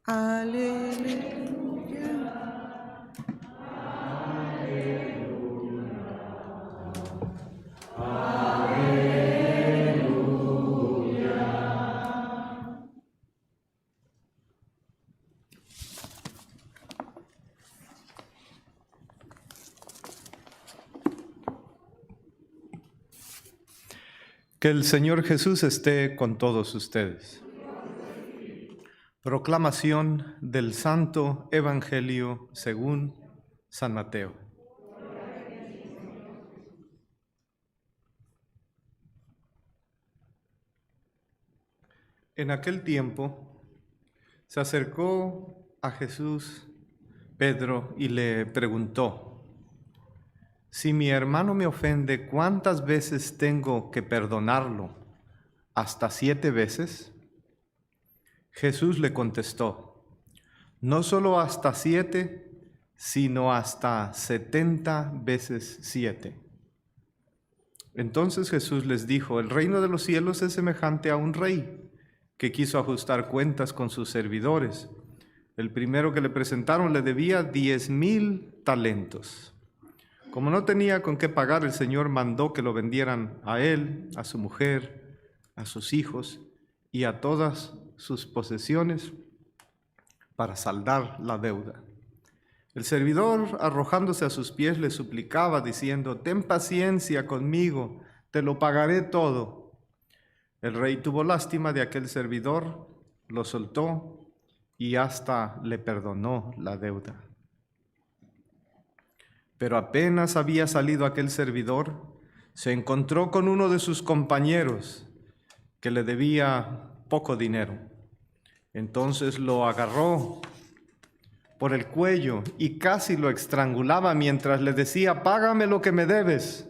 Aleluya. Que el Señor Jesús esté con todos ustedes. Proclamación del Santo Evangelio según San Mateo. En aquel tiempo se acercó a Jesús Pedro y le preguntó: si mi hermano me ofende, ¿cuántas veces tengo que perdonarlo? ¿Hasta 7 veces? Jesús le contestó: no solo hasta 7, sino hasta 70 veces 7. Entonces Jesús les dijo: el reino de los cielos es semejante a un rey que quiso ajustar cuentas con sus servidores. El primero que le presentaron le debía 10,000 talentos. Como no tenía con qué pagar, el Señor mandó que lo vendieran a él, a su mujer, a sus hijos y a todas sus posesiones para saldar la deuda. El servidor, arrojándose a sus pies, le suplicaba diciendo: ten paciencia conmigo, te lo pagaré todo. El rey tuvo lástima de aquel servidor, lo soltó y hasta le perdonó la deuda. Pero apenas había salido aquel servidor, se encontró con uno de sus compañeros que le debía poco dinero. Entonces lo agarró por el cuello y casi lo estrangulaba mientras le decía: págame lo que me debes.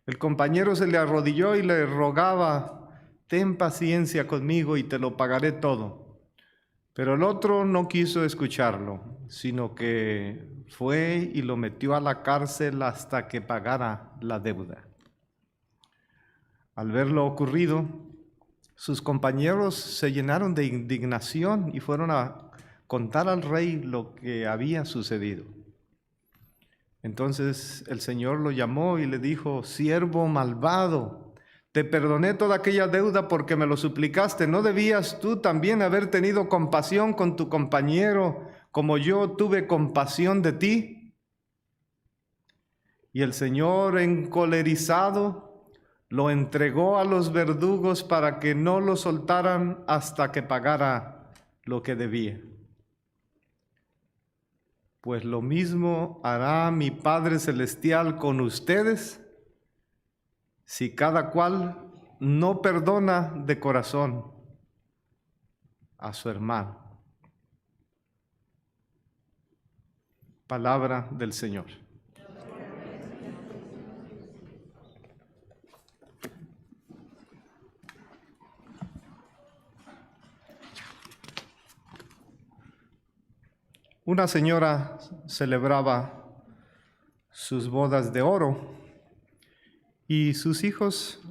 El compañero se le arrodilló y le rogaba: ten paciencia conmigo y te lo pagaré todo. Pero el otro no quiso escucharlo, sino que fue y lo metió a la cárcel hasta que pagara la deuda. Al ver lo ocurrido, sus compañeros se llenaron de indignación y fueron a contar al rey lo que había sucedido. Entonces el Señor lo llamó y le dijo: siervo malvado, te perdoné toda aquella deuda porque me lo suplicaste. ¿No debías tú también haber tenido compasión con tu compañero como yo tuve compasión de ti? Y el Señor, encolerizado, lo entregó a los verdugos para que no lo soltaran hasta que pagara lo que debía. Pues lo mismo hará mi Padre Celestial con ustedes si cada cual no perdona de corazón a su hermano. Palabra del Señor. Una señora celebraba sus bodas de oro y sus hijos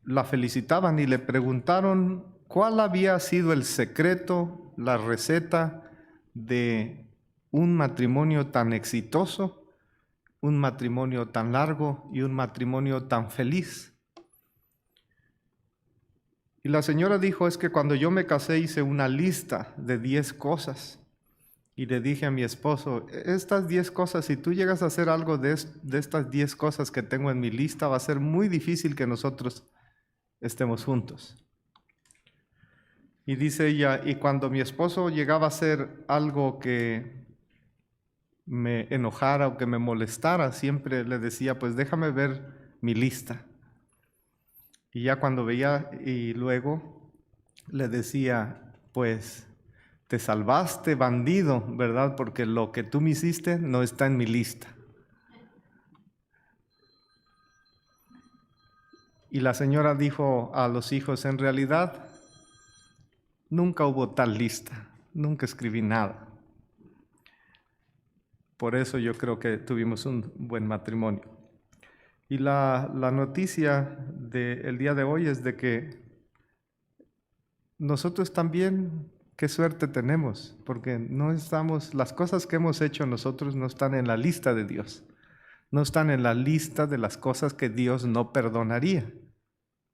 la felicitaban y le preguntaron cuál había sido el secreto, la receta de un matrimonio tan exitoso, un matrimonio tan largo y un matrimonio tan feliz. Y la señora dijo: es que cuando yo me casé hice una lista de 10 cosas. Y le dije a mi esposo: estas 10 cosas, si tú llegas a hacer algo de estas 10 cosas que tengo en mi lista, va a ser muy difícil que nosotros estemos juntos. Y dice ella: y cuando mi esposo llegaba a hacer algo que me enojara o que me molestara, siempre le decía: pues déjame ver mi lista. Y ya cuando veía, y luego le decía: pues te salvaste, bandido, ¿verdad? Porque lo que tú me hiciste no está en mi lista. Y la señora dijo a los hijos: en realidad, nunca hubo tal lista, nunca escribí nada. Por eso yo creo que tuvimos un buen matrimonio. Y la noticia del día de hoy es de que nosotros también Qué suerte tenemos, porque las cosas que hemos hecho nosotros no están en la lista de Dios. No están en la lista de las cosas que Dios no perdonaría.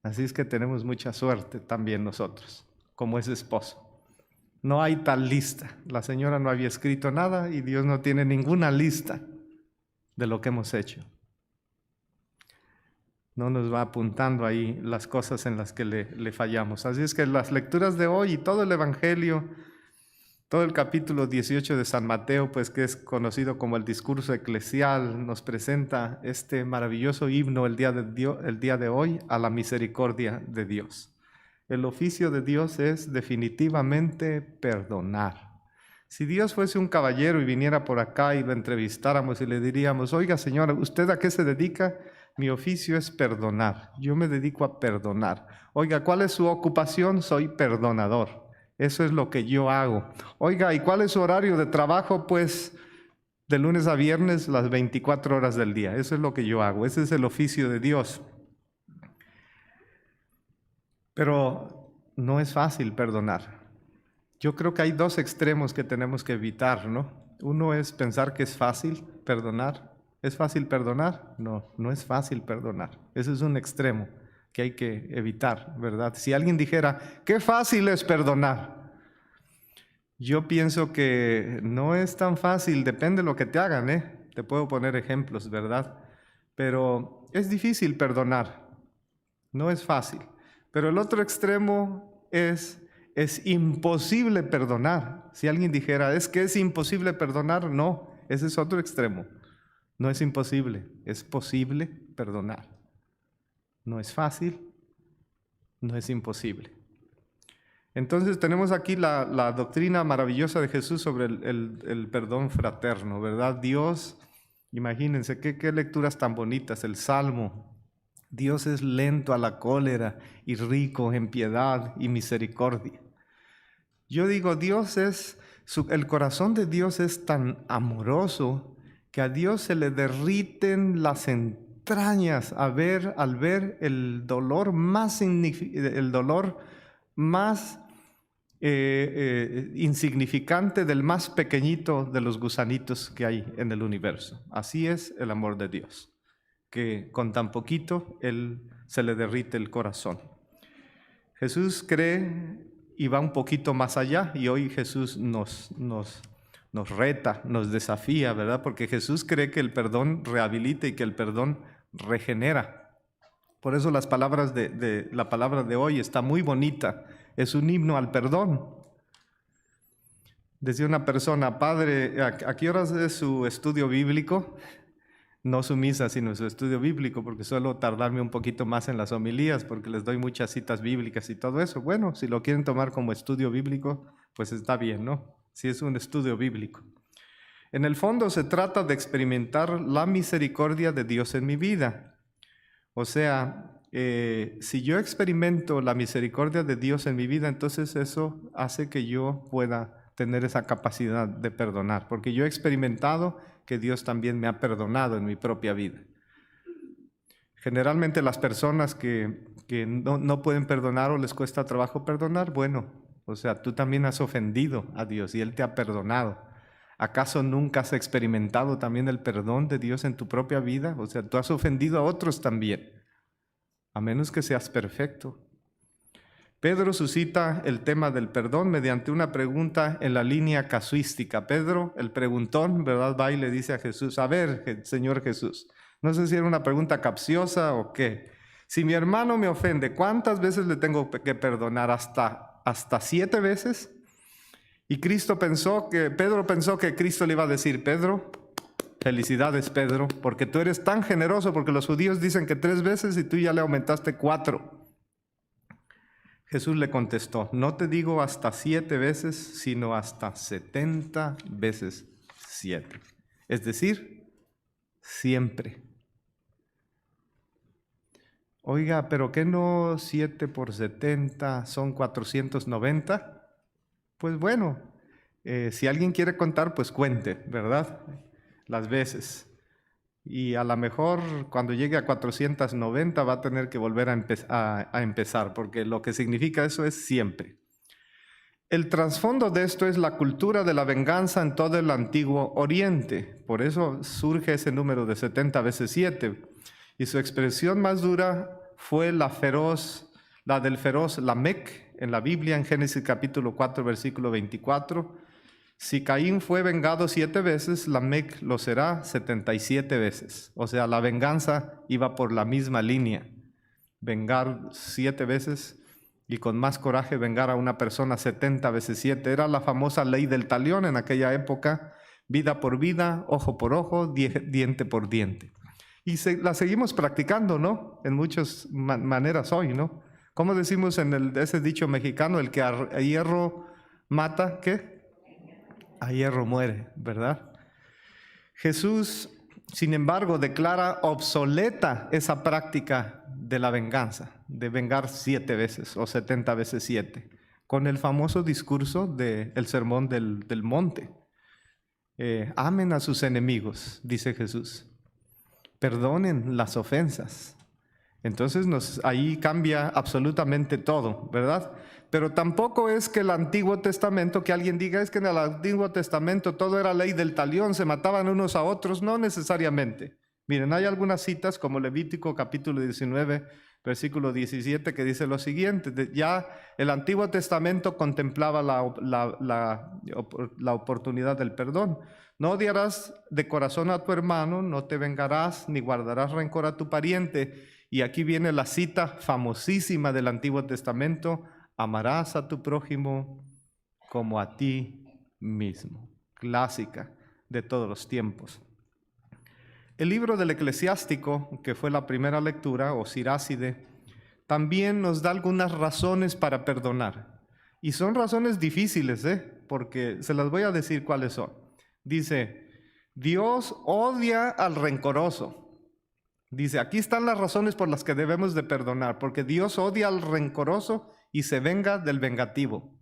Así es que tenemos mucha suerte también nosotros, como ese esposo. No hay tal lista. La señora no había escrito nada y Dios no tiene ninguna lista de lo que hemos hecho. No nos va apuntando ahí las cosas en las que le fallamos. Así es que las lecturas de hoy y todo el Evangelio, todo el capítulo 18 de San Mateo, pues que es conocido como el discurso eclesial, nos presenta este maravilloso himno el día de hoy a la misericordia de Dios. El oficio de Dios es definitivamente perdonar. Si Dios fuese un caballero y viniera por acá y lo entrevistáramos y le diríamos, oiga señora, ¿usted a qué se dedica? Mi oficio es perdonar. Yo me dedico a perdonar. Oiga, ¿cuál es su ocupación? Soy perdonador. Eso es lo que yo hago. Oiga, ¿y cuál es su horario de trabajo? Pues de lunes a viernes, las 24 horas del día. Eso es lo que yo hago. Ese es el oficio de Dios. Pero no es fácil perdonar. Yo creo que hay dos extremos que tenemos que evitar, ¿no? Uno es pensar que es fácil perdonar. ¿Es fácil perdonar? No, no es fácil perdonar. Ese es un extremo que hay que evitar, ¿verdad? Si alguien dijera, qué fácil es perdonar. Yo pienso que no es tan fácil, depende de lo que te hagan, ¿eh? Te puedo poner ejemplos, ¿verdad? Pero es difícil perdonar, no es fácil. Pero el otro extremo es imposible perdonar. Si alguien dijera, es que es imposible perdonar, no, ese es otro extremo. No es imposible, es posible perdonar. No es fácil, no es imposible. Entonces tenemos aquí la doctrina maravillosa de Jesús sobre el perdón fraterno, ¿verdad? Dios, imagínense qué lecturas tan bonitas, el Salmo. Dios es lento a la cólera y rico en piedad y misericordia. Yo digo, el corazón de Dios es tan amoroso que a Dios se le derriten las entrañas al ver el dolor más insignificante del más pequeñito de los gusanitos que hay en el universo. Así es el amor de Dios, que con tan poquito se le derrite el corazón. Jesús cree y va un poquito más allá, y hoy Jesús nos reta, nos desafía, ¿verdad? Porque Jesús cree que el perdón rehabilita y que el perdón regenera. Por eso la palabra de hoy está muy bonita, es un himno al perdón. Decía una persona, padre, ¿a qué horas es su estudio bíblico? No su misa, sino su estudio bíblico, porque suelo tardarme un poquito más en las homilías, porque les doy muchas citas bíblicas y todo eso. Bueno, si lo quieren tomar como estudio bíblico, pues está bien, ¿no? Si es un estudio bíblico. En el fondo se trata de experimentar la misericordia de Dios en mi vida. O sea, si yo experimento la misericordia de Dios en mi vida, entonces eso hace que yo pueda tener esa capacidad de perdonar, porque yo he experimentado que Dios también me ha perdonado en mi propia vida. Generalmente las personas que no pueden perdonar o les cuesta trabajo perdonar, bueno, o sea, tú también has ofendido a Dios y Él te ha perdonado. ¿Acaso nunca has experimentado también el perdón de Dios en tu propia vida? O sea, tú has ofendido a otros también, a menos que seas perfecto. Pedro suscita el tema del perdón mediante una pregunta en la línea casuística. Pedro, el preguntón, ¿verdad? Va y le dice a Jesús, a ver, Señor Jesús, no sé si era una pregunta capciosa o qué. Si mi hermano me ofende, ¿cuántas veces le tengo que perdonar? ¿Hasta 7 veces? Y Pedro pensó que Cristo le iba a decir, Pedro, felicidades Pedro, porque tú eres tan generoso, porque los judíos dicen que 3 veces y tú ya le aumentaste 4. Jesús le contestó, no te digo hasta 7 veces, sino hasta 70 veces 7. Es decir, siempre. Oiga, ¿pero qué no 7 por 70 son 490? Pues bueno, si alguien quiere contar, pues cuente, ¿verdad? Las veces. Y a lo mejor cuando llegue a 490 va a tener que volver a empezar, porque lo que significa eso es siempre. El trasfondo de esto es la cultura de la venganza en todo el antiguo Oriente. Por eso surge ese número de 70 veces 7. Y su expresión más dura fue la del feroz Lamec en la Biblia, en Génesis capítulo 4, versículo 24. Si Caín fue vengado 7 veces, Lamec lo será 77 veces. O sea, la venganza iba por la misma línea. Vengar 7 veces y con más coraje vengar a una persona 70 veces 7. Era la famosa ley del talión en aquella época, vida por vida, ojo por ojo, diente por diente. Y la seguimos practicando, ¿no? En muchas maneras hoy, ¿no? ¿Cómo decimos en ese dicho mexicano? El que a hierro mata, ¿qué? A hierro muere, ¿verdad? Jesús, sin embargo, declara obsoleta esa práctica de la venganza, de vengar 7 veces o 70 veces 7, con el famoso discurso del Sermón del Monte. Amen a sus enemigos, dice Jesús. Perdonen las ofensas. Entonces ahí cambia absolutamente todo, ¿verdad? Pero tampoco es que el Antiguo Testamento, que alguien diga, es que en el Antiguo Testamento todo era ley del talión, se mataban unos a otros, no necesariamente. Miren, hay algunas citas como Levítico capítulo 19, versículo 17, que dice lo siguiente: ya el Antiguo Testamento contemplaba la oportunidad del perdón. No odiarás de corazón a tu hermano, no te vengarás, ni guardarás rencor a tu pariente. Y aquí viene la cita famosísima del Antiguo Testamento: amarás a tu prójimo como a ti mismo. Clásica de todos los tiempos. El libro del Eclesiástico, que fue la primera lectura, o Siráside, también nos da algunas razones para perdonar. Y son razones difíciles, porque se las voy a decir cuáles son. Dice, Dios odia al rencoroso. Dice, aquí están las razones por las que debemos de perdonar, porque Dios odia al rencoroso y se venga del vengativo.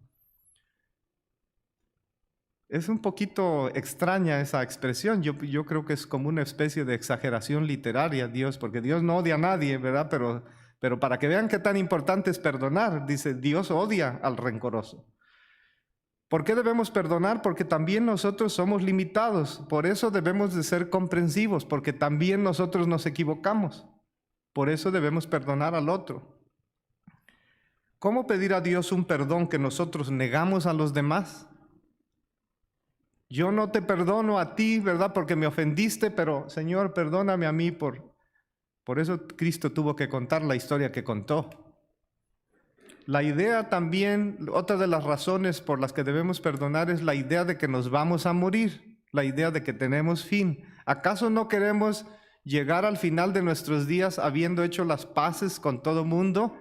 Es un poquito extraña esa expresión. Yo creo que es como una especie de exageración literaria, Dios, porque Dios no odia a nadie, ¿verdad? Pero para que vean qué tan importante es perdonar, dice, Dios odia al rencoroso. ¿Por qué debemos perdonar? Porque también nosotros somos limitados. Por eso debemos de ser comprensivos, porque también nosotros nos equivocamos. Por eso debemos perdonar al otro. ¿Cómo pedir a Dios un perdón que nosotros negamos a los demás? Yo no te perdono a ti, ¿verdad? Porque me ofendiste, pero Señor, perdóname a mí. Por eso Cristo tuvo que contar la historia que contó. La idea también, otra de las razones por las que debemos perdonar es la idea de que nos vamos a morir, la idea de que tenemos fin. ¿Acaso no queremos llegar al final de nuestros días habiendo hecho las paces con todo mundo?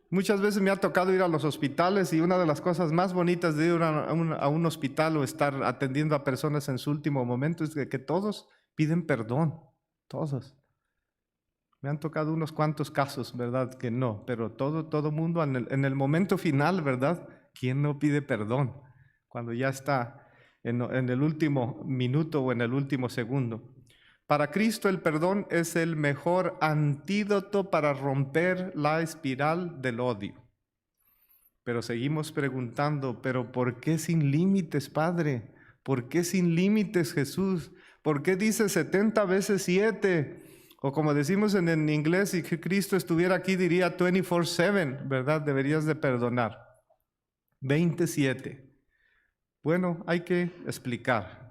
Muchas veces me ha tocado ir a los hospitales y una de las cosas más bonitas de ir a un hospital o estar atendiendo a personas en su último momento es que todos piden perdón, todos. Me han tocado unos cuantos casos, ¿verdad? Que no, pero todo mundo en el momento final, ¿verdad? ¿Quién no pide perdón? Cuando ya está en el último minuto o en el último segundo. Para Cristo el perdón es el mejor antídoto para romper la espiral del odio. Pero seguimos preguntando, ¿pero por qué sin límites, Padre? ¿Por qué sin límites, Jesús? ¿Por qué dice 70 veces 7? O como decimos en inglés, si Cristo estuviera aquí diría 24/7, ¿verdad? Deberías de perdonar. 27. Bueno, hay que explicar.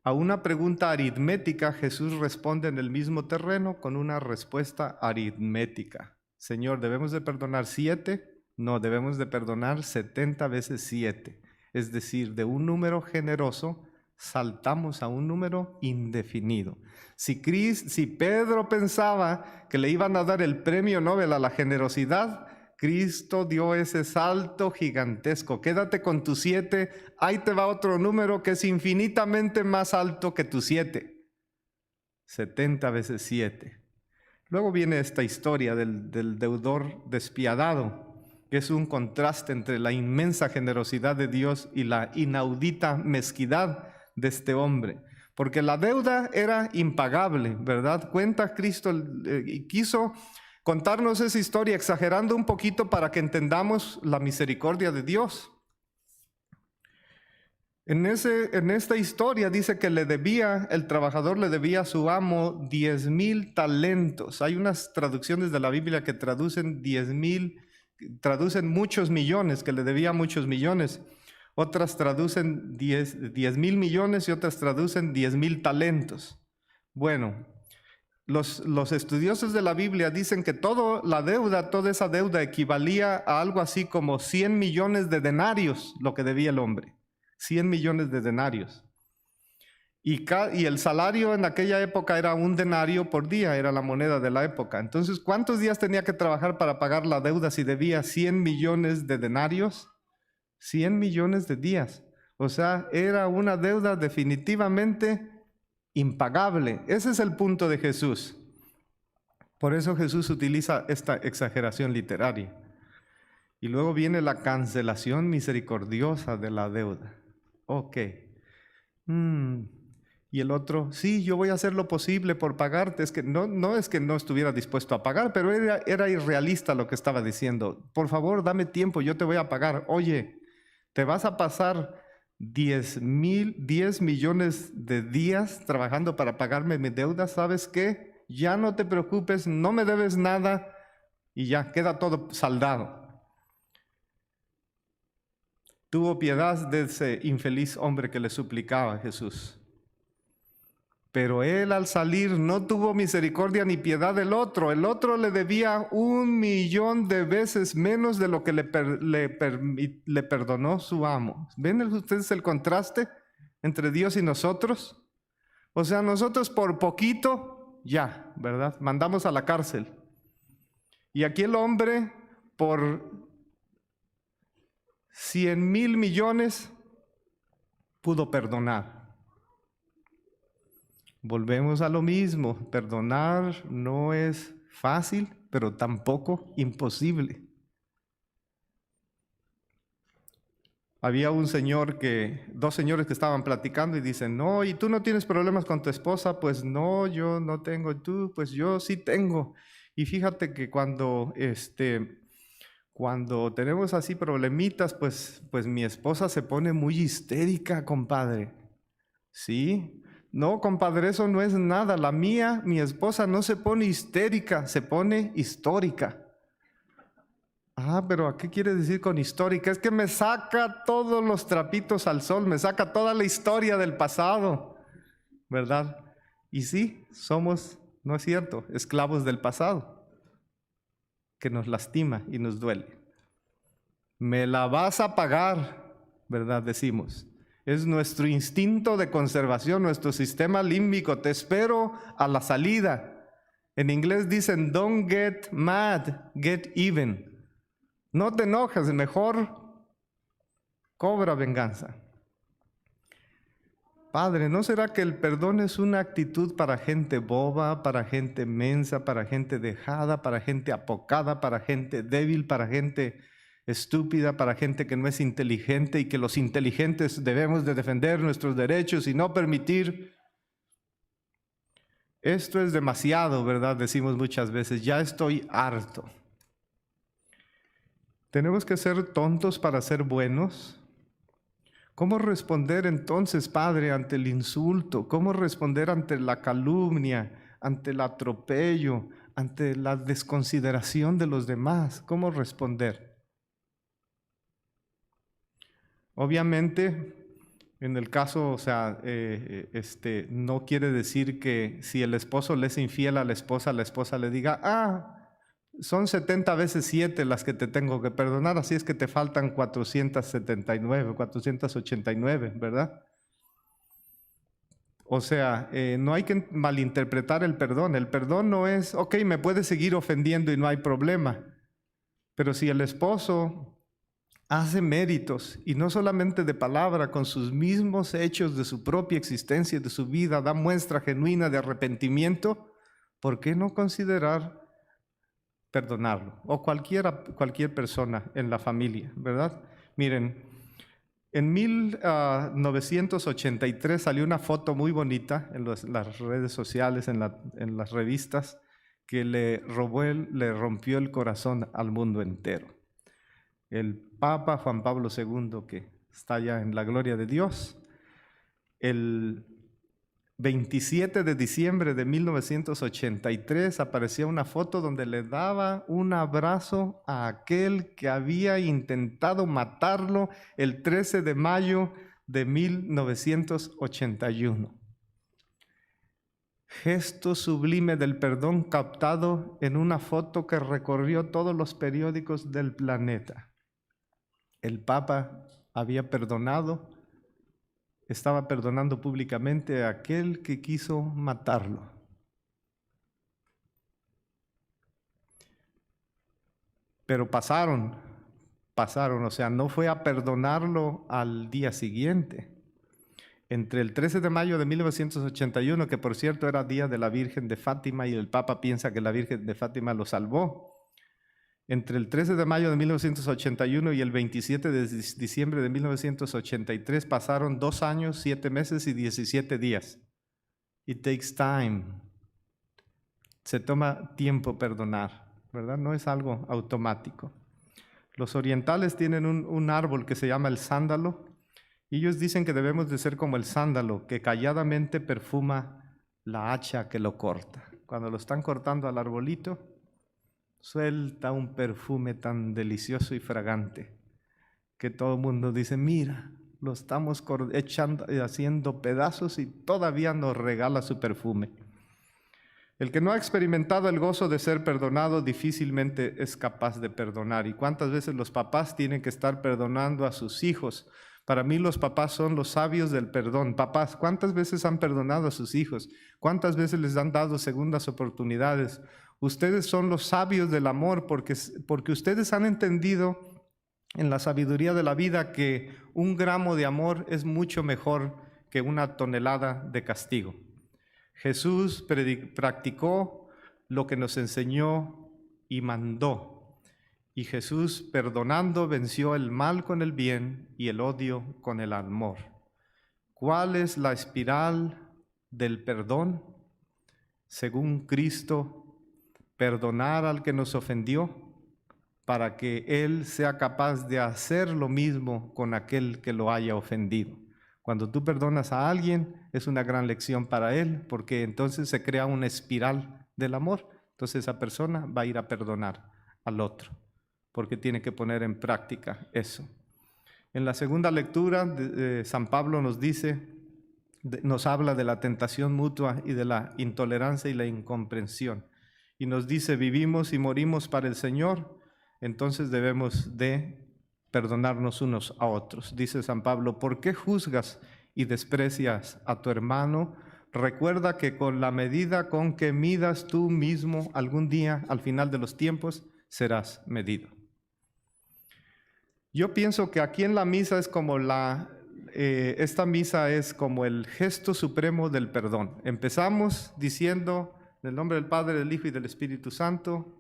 A una pregunta aritmética, Jesús responde en el mismo terreno con una respuesta aritmética. Señor, ¿debemos de perdonar 7? No, debemos de perdonar 70 veces 7. Es decir, de un número generoso saltamos a un número indefinido. Si Pedro pensaba que le iban a dar el premio Nobel a la generosidad, Cristo dio ese salto gigantesco. Quédate con tu 7, ahí te va otro número que es infinitamente más alto que tu 7. 70 veces 7. Luego viene esta historia del deudor despiadado, que es un contraste entre la inmensa generosidad de Dios y la inaudita mezquindad de este hombre. Porque la deuda era impagable, ¿verdad? Cuenta Cristo y quiso contarnos esa historia exagerando un poquito para que entendamos la misericordia de Dios. En esta historia dice que el trabajador le debía a su amo 10,000 talentos. Hay unas traducciones de la Biblia que traducen 10,000, traducen muchos millones, que le debía muchos millones. Otras traducen 10,000 millones y otras traducen 10,000 talentos. Bueno, los estudiosos de la Biblia dicen que toda esa deuda equivalía a algo así como 100 millones de denarios, lo que debía el hombre. 100 millones de denarios. Y el salario en aquella época era 1 denario por día, era la moneda de la época. Entonces, ¿cuántos días tenía que trabajar para pagar la deuda si debía 100 millones de denarios? 100 millones de días. O sea, era una deuda definitivamente impagable. Ese es el punto de Jesús. Por eso Jesús utiliza esta exageración literaria. Y luego viene la cancelación misericordiosa de la deuda. Ok. Y el otro, sí, yo voy a hacer lo posible por pagarte. Es que no es que no estuviera dispuesto a pagar, pero era irrealista lo que estaba diciendo. Por favor, dame tiempo, yo te voy a pagar. Oye, te vas a pasar 10 millones de días trabajando para pagarme mi deuda. ¿Sabes qué? Ya no te preocupes, no me debes nada y ya queda todo saldado. Tuvo piedad de ese infeliz hombre que le suplicaba a Jesús. Pero él al salir no tuvo misericordia ni piedad del otro. El otro le debía 1,000,000 de veces menos de lo que le perdonó su amo. ¿Ven ustedes el contraste entre Dios y nosotros? O sea, nosotros por poquito, ya, ¿verdad? Mandamos a la cárcel. Y aquí el hombre por 100,000 millones pudo perdonar. Volvemos a lo mismo, perdonar no es fácil, pero tampoco imposible. Había dos señores que estaban platicando y dicen, no, ¿y tú no tienes problemas con tu esposa? Pues no, yo no tengo. ¿Tú? Pues yo sí tengo. Y fíjate que cuando tenemos así problemitas, pues mi esposa se pone muy histérica, compadre. ¿Sí? No, compadre, eso no es nada. Mi esposa no se pone histérica, se pone histórica. Ah, pero ¿qué quiere decir con histórica? Es que me saca todos los trapitos al sol, me saca toda la historia del pasado, ¿verdad? Y sí, somos, no es cierto, esclavos del pasado, que nos lastima y nos duele. Me la vas a pagar, ¿verdad? Decimos. Es nuestro instinto de conservación, nuestro sistema límbico. Te espero a la salida. En inglés dicen, don't get mad, get even. No te enojes, mejor cobra venganza. Padre, ¿no será que el perdón es una actitud para gente boba, para gente mensa, para gente dejada, para gente apocada, para gente débil, para gente estúpida, para gente que no es inteligente y que los inteligentes debemos de defender nuestros derechos y no permitir? Esto es demasiado, ¿verdad? Decimos muchas veces, ya estoy harto. ¿Tenemos que ser tontos para ser buenos? ¿Cómo responder entonces, Padre, ante el insulto? ¿Cómo responder ante la calumnia, ante el atropello, ante la desconsideración de los demás? ¿Cómo responder? Obviamente, en el caso, no quiere decir que si el esposo le es infiel a la esposa le diga, son 70 veces 7 las que te tengo que perdonar, así es que te faltan 479, 489, ¿verdad? O sea, no hay que malinterpretar el perdón. El perdón no es, ok, me puedes seguir ofendiendo y no hay problema. Pero si el esposo hace méritos, y no solamente de palabra, con sus mismos hechos de su propia existencia y de su vida, da muestra genuina de arrepentimiento, ¿por qué no considerar perdonarlo? O cualquier persona en la familia, ¿verdad? Miren, en 1983 salió una foto muy bonita en las redes sociales, en las revistas, que le rompió el corazón al mundo entero. El Papa Juan Pablo II, que está ya en la gloria de Dios, el 27 de diciembre de 1983 aparecía una foto donde le daba un abrazo a aquel que había intentado matarlo el 13 de mayo de 1981. Gesto sublime del perdón captado en una foto que recorrió todos los periódicos del planeta. El Papa había perdonado, estaba perdonando públicamente a aquel que quiso matarlo. Pero pasaron, o sea, no fue a perdonarlo al día siguiente. Entre el 13 de mayo de 1981, que por cierto era día de la Virgen de Fátima y el Papa piensa que la Virgen de Fátima lo salvó, entre el 13 de mayo de 1981 y el 27 de diciembre de 1983 pasaron 2 años, 7 meses y 17 días. It takes time. Se toma tiempo perdonar, ¿verdad? No es algo automático. Los orientales tienen un árbol que se llama el sándalo, y ellos dicen que debemos de ser como el sándalo, que calladamente perfuma la hacha que lo corta. Cuando lo están cortando al arbolito, suelta un perfume tan delicioso y fragante que todo el mundo dice, mira, lo estamos haciendo pedazos y todavía nos regala su perfume. El que no ha experimentado el gozo de ser perdonado difícilmente es capaz de perdonar. ¿Y cuántas veces los papás tienen que estar perdonando a sus hijos? Para mí los papás son los sabios del perdón. Papás, ¿cuántas veces han perdonado a sus hijos? ¿Cuántas veces les han dado segundas oportunidades? Ustedes son los sabios del amor porque ustedes han entendido en la sabiduría de la vida que 1 gramo de amor es mucho mejor que 1 tonelada de castigo. Jesús practicó lo que nos enseñó y mandó. Y Jesús, perdonando, venció el mal con el bien y el odio con el amor. ¿Cuál es la espiral del perdón? Según Cristo, perdonar al que nos ofendió para que Él sea capaz de hacer lo mismo con aquel que lo haya ofendido. Cuando tú perdonas a alguien, es una gran lección para él, porque entonces se crea una espiral del amor. Entonces esa persona va a ir a perdonar al otro, porque tiene que poner en práctica eso. En la segunda lectura, San Pablo nos dice, nos habla de la tentación mutua y de la intolerancia y la incomprensión. Y nos dice, vivimos y morimos para el Señor, entonces debemos de perdonarnos unos a otros. Dice San Pablo, ¿por qué juzgas y desprecias a tu hermano? Recuerda que con la medida con que midas tú mismo algún día, al final de los tiempos, serás medido. Yo pienso que aquí en la misa es como esta misa es como el gesto supremo del perdón. Empezamos diciendo, en el nombre del Padre, del Hijo y del Espíritu Santo,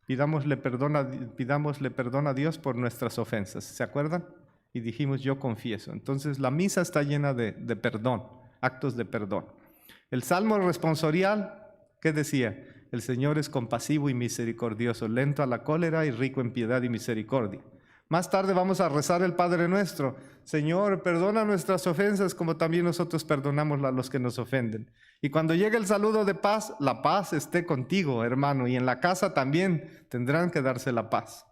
pidámosle perdón a Dios por nuestras ofensas. ¿Se acuerdan? Y dijimos, yo confieso. Entonces la misa está llena de perdón, actos de perdón. El Salmo responsorial, ¿qué decía? El Señor es compasivo y misericordioso, lento a la cólera y rico en piedad y misericordia. Más tarde vamos a rezar el Padre Nuestro. Señor, perdona nuestras ofensas como también nosotros perdonamos a los que nos ofenden. Y cuando llegue el saludo de paz, la paz esté contigo, hermano. Y en la casa también tendrán que darse la paz.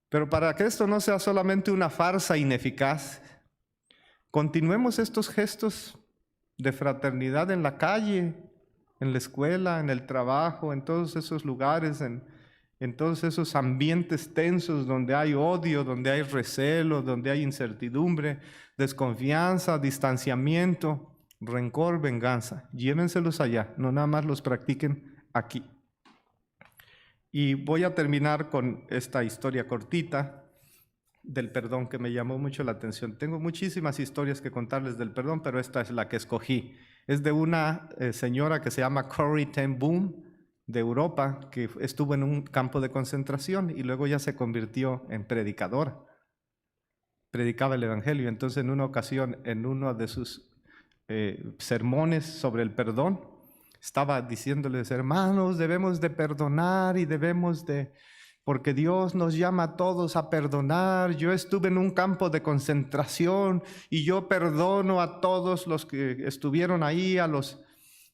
Pero para que esto no sea solamente una farsa ineficaz, continuemos estos gestos de fraternidad en la calle, en la escuela, en el trabajo, en todos esos lugares, en todos esos ambientes tensos donde hay odio, donde hay recelo, donde hay incertidumbre, desconfianza, distanciamiento, rencor, venganza. Llévenselos allá, no nada más los practiquen aquí. Y voy a terminar con esta historia cortita del perdón que me llamó mucho la atención. Tengo muchísimas historias que contarles del perdón, pero esta es la que escogí. Es de una señora que se llama Corrie ten Boom, de Europa, que estuvo en un campo de concentración y luego ya se convirtió en predicadora. Predicaba el Evangelio. Entonces, en una ocasión, en uno de sus sermones sobre el perdón, Estaba diciéndoles, hermanos, debemos de perdonar y debemos de, porque Dios nos llama a todos a perdonar. Yo estuve en un campo de concentración y yo perdono a todos los que estuvieron ahí,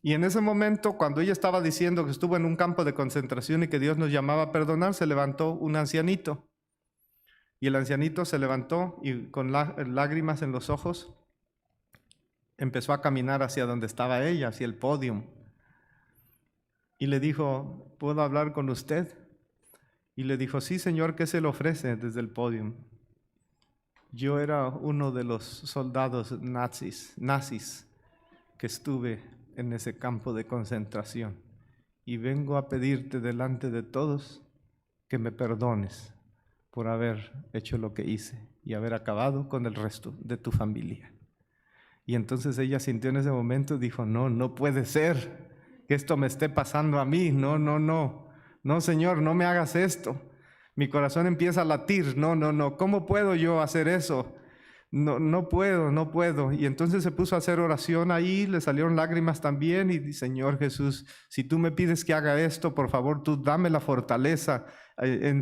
Y en ese momento, cuando ella estaba diciendo que estuvo en un campo de concentración y que Dios nos llamaba a perdonar, se levantó un ancianito. Y el ancianito se levantó y con lágrimas en los ojos empezó a caminar hacia donde estaba ella, hacia el podio. Y le dijo, ¿puedo hablar con usted? Y le dijo, sí, señor, ¿qué se le ofrece desde el podio? Yo era uno de los soldados nazis que estuve en ese campo de concentración y vengo a pedirte delante de todos que me perdones por haber hecho lo que hice y haber acabado con el resto de tu familia. Y entonces ella sintió en ese momento, dijo, no puede ser que esto me esté pasando a mí, no, Señor, no me hagas esto. Mi corazón empieza a latir, no, ¿cómo puedo yo hacer eso? No puedo. Y entonces se puso a hacer oración ahí, le salieron lágrimas también y dice, Señor Jesús, si tú me pides que haga esto, por favor, tú dame la fortaleza.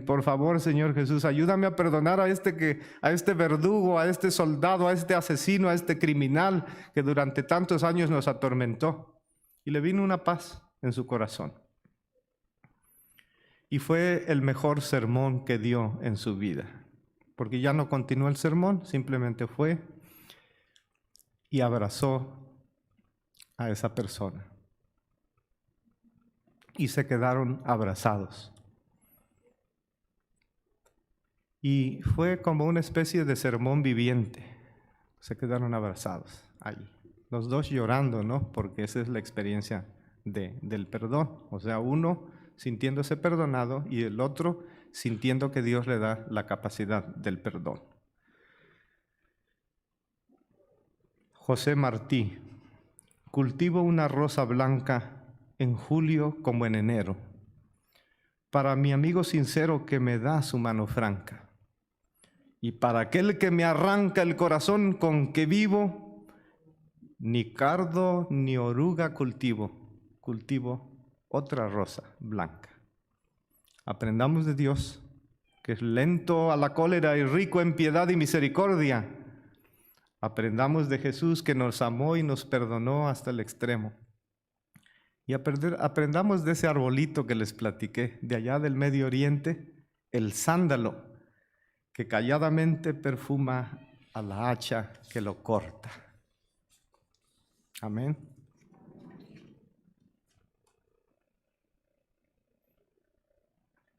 Por favor, Señor Jesús, ayúdame a perdonar a este verdugo, a este soldado, a este asesino, a este criminal que durante tantos años nos atormentó. Y le vino una paz en su corazón. Y fue el mejor sermón que dio en su vida. Porque ya no continuó el sermón, simplemente fue y abrazó a esa persona. Y se quedaron abrazados. Y fue como una especie de sermón viviente. Se quedaron abrazados allí. Los dos llorando, ¿no? Porque esa es la experiencia del perdón. O sea, uno sintiéndose perdonado y el otro sintiendo que Dios le da la capacidad del perdón. José Martí, cultivo una rosa blanca en julio como en enero, para mi amigo sincero que me da su mano franca, y para aquel que me arranca el corazón con que vivo, ni cardo ni oruga cultivo otra rosa blanca. Aprendamos de Dios, que es lento a la cólera y rico en piedad y misericordia. Aprendamos de Jesús, que nos amó y nos perdonó hasta el extremo. Y aprendamos de ese arbolito que les platiqué, de allá del Medio Oriente, el sándalo, que calladamente perfuma a la hacha que lo corta. Amén.